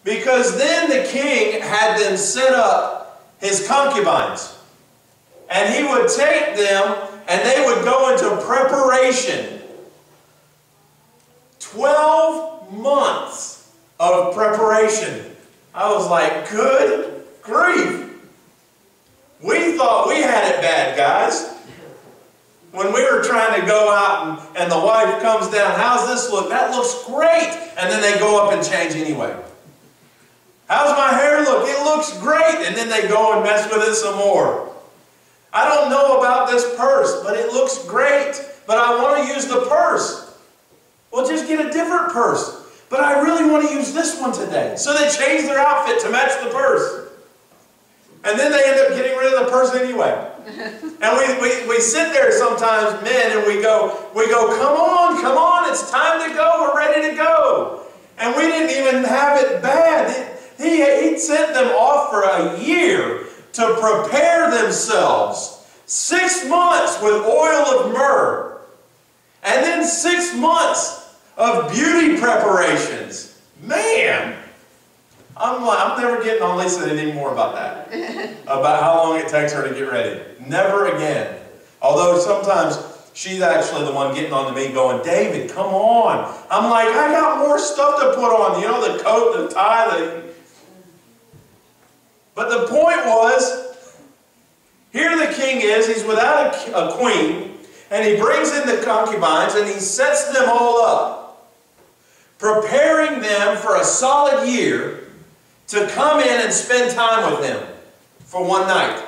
Because then the king had them set up his concubines. And he would take them and they would go into preparation. 12 months of preparation. I was like, good grief. We thought we had it bad, guys. When we were trying to go out and the wife comes down, how's this look? That looks great. And then they go up and change anyway. How's my hair look? It looks great. And then they go and mess with it some more. I don't know about this purse, but it looks great. But I want to use the purse. Well, just get a different purse. But I really want to use this one today. So they change their outfit to match the purse. And then they end up getting rid of the purse anyway. And we sit there sometimes, men, and we go, come on, it's time to go, we're ready to go. And we didn't even have it bad. He sent them off for a year to prepare themselves. 6 months with oil of myrrh. And then 6 months of beauty preparations. Man! I'm never getting on Lisa anymore about that. About how long it takes her to get ready. Never again. Although sometimes she's actually the one getting on to me going, David, come on. I'm like, I got more stuff to put on. You know, the coat, the tie, But the point was, here the king is, he's without a queen, and he brings in the concubines and he sets them all up, preparing them for a solid year to come in and spend time with him for one night.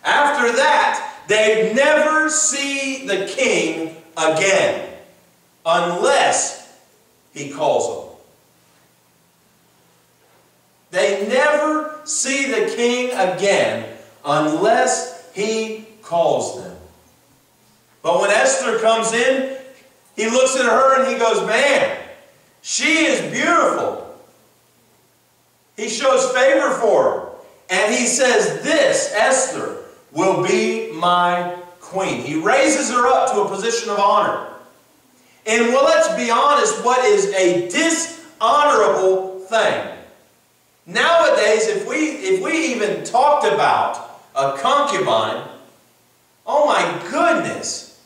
After that, they'd never see the king again unless he calls them. They never see the king again unless he calls them. But when Esther comes in, he looks at her and he goes, man, she is beautiful. He shows favor for her. And he says, this, Esther, will be my queen. He raises her up to a position of honor. And well, let's be honest, what is a dishonorable thing? Nowadays, if we even talked about a concubine, oh my goodness,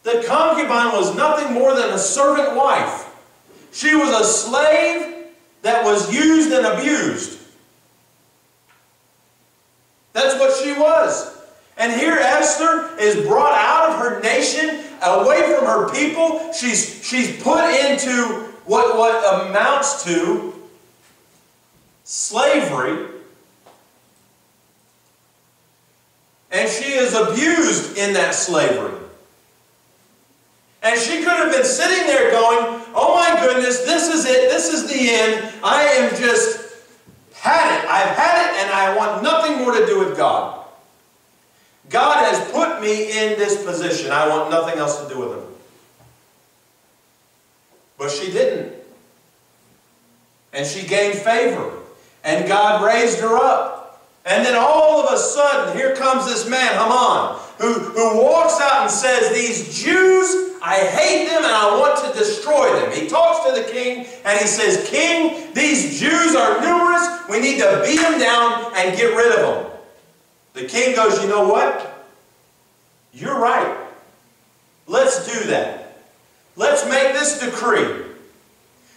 the concubine was nothing more than a servant wife. She was a slave that was used and abused. That's what she was. And here Esther is brought out of her nation, away from her people. She's put into what amounts to slavery. And she is abused in that slavery. And she could have been sitting there going, oh my goodness, this is it, this is the end. I am just had it. I've had it and I want nothing more to do with God. God has put me in this position. I want nothing else to do with Him. But she didn't. And she gained favor. And God raised her up. And then all of a sudden, here comes this man, Haman, who walks out and says, these Jews, I hate them and I want to destroy them. He talks to the king and he says, King, these Jews are numerous. We need to beat them down and get rid of them. The king goes, you know what? You're right. Let's do that. Let's make this decree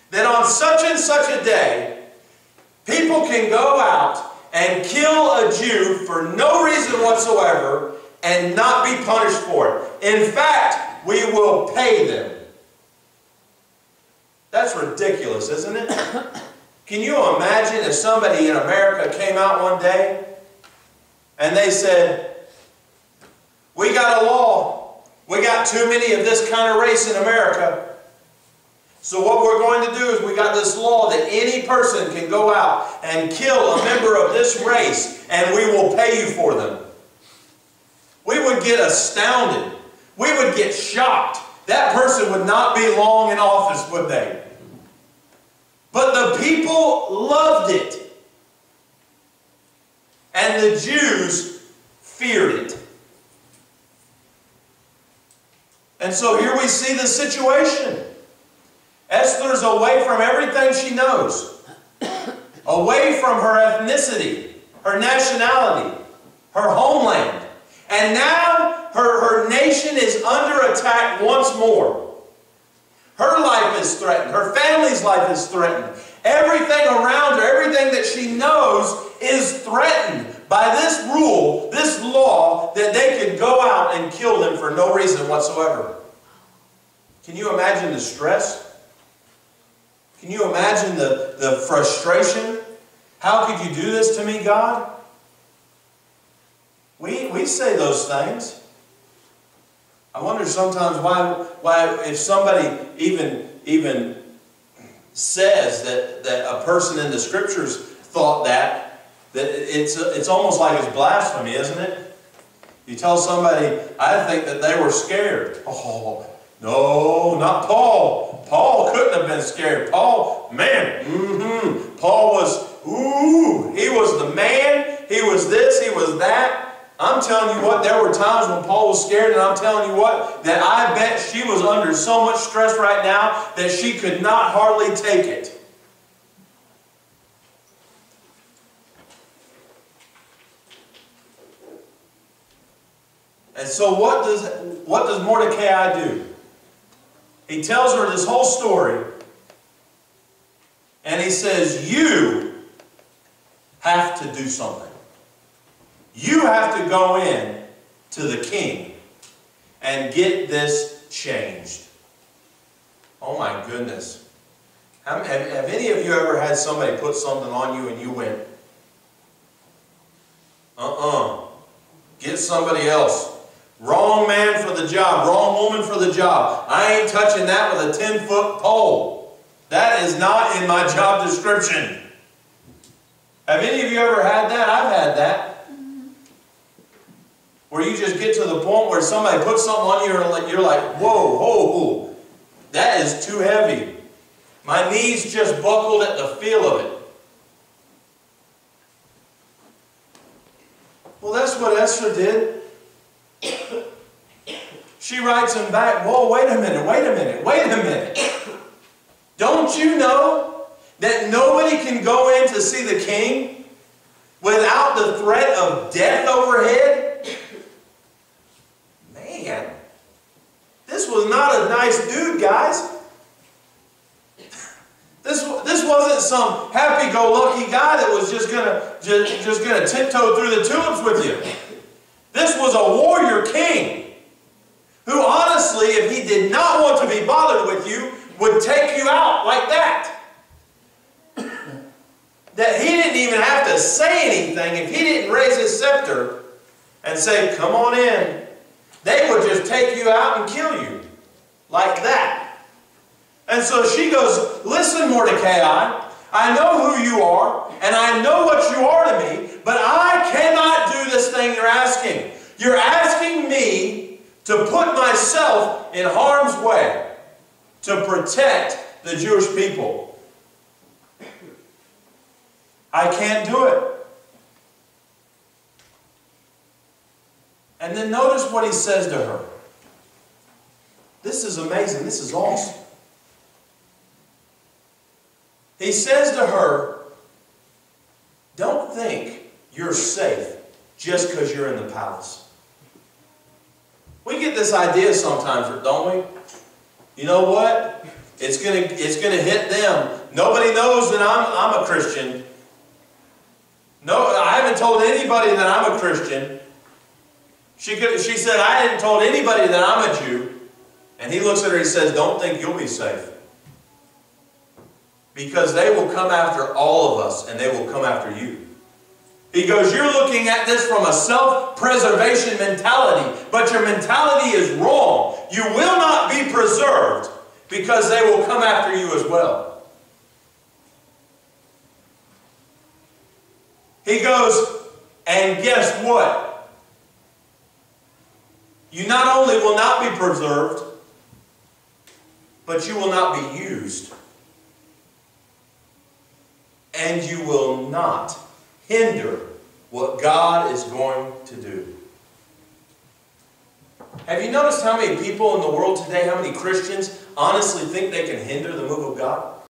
that on such and such a day, people can go out and kill a Jew for no reason whatsoever and not be punished for it. In fact, we will pay them. That's ridiculous, isn't it? Can you imagine if somebody in America came out one day and they said, we got a law. We got too many of this kind of race in America. So what we're going to do is we got this law that any person can go out and kill a member of this race and we will pay you for them. We would get astounded. We would get shocked. That person would not be long in office, would they? But the people loved it. And the Jews feared it. And so here we see the situation. Esther's away from everything she knows. away from her ethnicity, her nationality, her homeland. And now her nation is under attack once more. Her life is threatened. Her family's life is threatened. Everything around her, everything that she knows is threatened by this rule, this law, that they could go out and kill them for no reason whatsoever. Can you imagine the stress? Can you imagine the frustration? How could you do this to me, God? We say those things. I wonder sometimes why if somebody even says that a person in the Scriptures thought that it's almost like it's blasphemy, isn't it? You tell somebody, I think that they were scared. Oh, no, not Paul. Paul couldn't have been scared. Paul, man, Paul was, he was the man. He was this, he was that. I'm telling you what, there were times when Paul was scared, and I'm telling you what, that I bet she was under so much stress right now that she could not hardly take it. And so what does Mordecai do? He tells her this whole story, and he says, you have to do something. You have to go in to the king and get this changed. Oh my goodness. Have any of you ever had somebody put something on you and you went, get somebody else. Wrong man for the job, wrong woman for the job. I ain't touching that with a 10-foot pole. That is not in my job description. Have any of you ever had that? I've had that. Where you just get to the point where somebody puts something on you and you're like, whoa, whoa, that is too heavy. My knees just buckled at the feel of it. Well, that's what Esther did. She writes him back, whoa, wait a minute. Don't you know that nobody can go in to see the king without the threat of death overhead? Man, this was not a nice dude, guys. This wasn't some happy-go-lucky guy that was just gonna tiptoe through the tulips with you. This was a warrior king who, honestly, if he did not want to be bothered with you, would take you out like that. That he didn't even have to say anything. If he didn't raise his scepter and say, come on in, they would just take you out and kill you like that. And so she goes, listen, Mordecai, I know who you are, and I know what you are to me, but I cannot do this thing you're asking. You're asking me to put myself in harm's way to protect the Jewish people. I can't do it. And then notice what he says to her. This is amazing. This is awesome. He says to her, don't think you're safe just because you're in the palace. We get this idea sometimes, don't we? You know what? It's gonna hit them. Nobody knows that I'm a Christian. No, I haven't told anybody that I'm a Christian. She said, I hadn't told anybody that I'm a Jew. And he looks at her and he says, don't think you'll be safe. Because they will come after all of us, and they will come after you. He goes, you're looking at this from a self-preservation mentality, but your mentality is wrong. You will not be preserved because they will come after you as well. He goes, and guess what? You not only will not be preserved, but you will not be used. And you will not hinder what God is going to do. Have you noticed how many people in the world today, how many Christians honestly think they can hinder the move of God?